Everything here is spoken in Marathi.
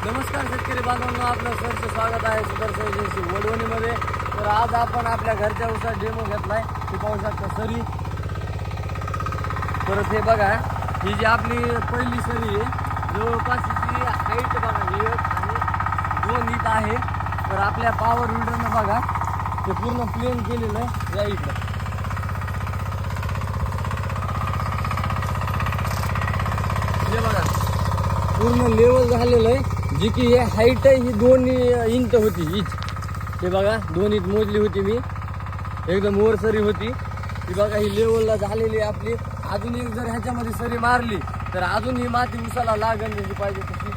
नमस्कार शेतकरी बांधवांनो, आपलं सरचं स्वागत आहे सुदर्शन एजन्सी वडवणीमध्ये. तर आज आपण आपल्या घरच्या उसात डेमो घेतलाय. ते पाहू शकता सरी. परत हे बघा, ही जी आपली पहिली सरी आहे, जवळपास हिची हाईट बघा, ही आणि 2 इंच आहे. तर आपल्या पॉवर विडरनं बघा ते पूर्ण प्लेन केलेलं आहे. या इकडं हे बघा पूर्ण लेवल झालेलं आहे. जी की हे हाईट आहे ही 2 इंच होती. हीच हे बघा 2 इंच मोजली होती मी, एकदम वर सरी होती ही बघा. ही लेवलला झालेली आहे आपली. अजून एक जर ह्याच्यामध्ये सरी मारली तर अजून ही माती उसाला लागण जशी पाहिजे तशी